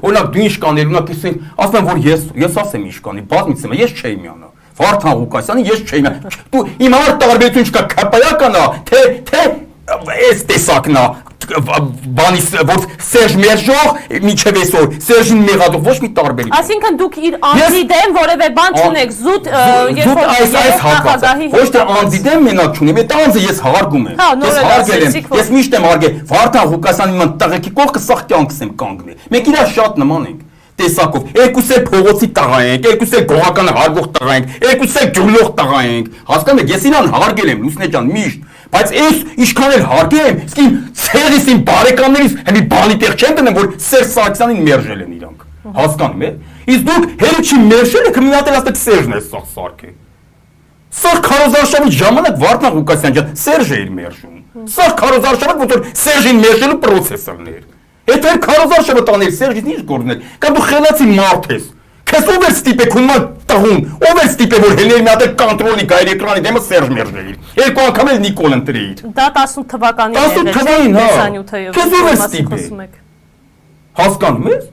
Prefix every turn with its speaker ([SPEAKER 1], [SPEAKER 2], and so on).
[SPEAKER 1] Օրինակ դու ինչ կաներ, օրինակ ասեմ որ ես ասեմ ինչ կանի, բազմիցս եմ, ես չէի միանա։ Վարդան Ղուկասյանը ես չէի միանա։ Դու իմ համար տարբերություն չկա, քապայական է, թե այս տեսակն է։ Բանի որ Սերժ Մերժող միջև այսօր Սերժին մեղադրող ոչ մի տարբերություն։
[SPEAKER 2] Այսինքն դուք իր անձի դեմ որևէ բան չունեք, զուտ
[SPEAKER 1] երբ որ այս հակվածը ոչ թե անձի դեմ մենակ չունեմ, այդ անձը ես հարգում եմ։ Ես հարգել եմ, ես միշտ եմ հարգել Վարդան Ղուկասյանի ման տղեկի կողքը սաղ կյանքս եմ կանգնել։ Մենք իրար շատ նման ենք տեսակով։ Երկուսս էլ փողոցի տղա ենք, երկուսս էլ գողական հարգող տղա ենք, երկուսս էլ ջուլող տղա ենք։ Հասկանու եք, ես իրան հարգել եմ Լուսնե ջան միշտ, բայց այս ինչքան էլ հարգել եմ, իսկ իմ ցեղից իմ բարեկամներից հենց բանի տեղ չեն դնում, որ Սերժ Սարգսյանին մերժել են իրանք։ Հասկանում եք։ Իսկ դուք հերիք չի մերժել եք, մնացել ասեք Սերժն է սա սարքե։ Սա քարոզարշավի ժամանակ Վարդան Ղուկասյան ջան Սերժը էր մերժում։ Սա քարոզարշավը որ Սերժին մերժելու process-ն էր։ Եթե քարոզարշավը տաներ Սերժից ինչ գործներ, կամ դու խելացի մարդ ես։ Քեզ ով է ստիպե քունմա տղուն, ով է ստիպե որ հեներ մի հատ կոնտրոլի գայր էկրանի դեմը Սերժ մերժել։ Երկու անգամ էլ Նիկոլ ընտրեիր։
[SPEAKER 2] Դա 18 թվականին էր։
[SPEAKER 1] 18 թվականին, հա։ Քեզ ով է ստիպե։ Հասկանում ես։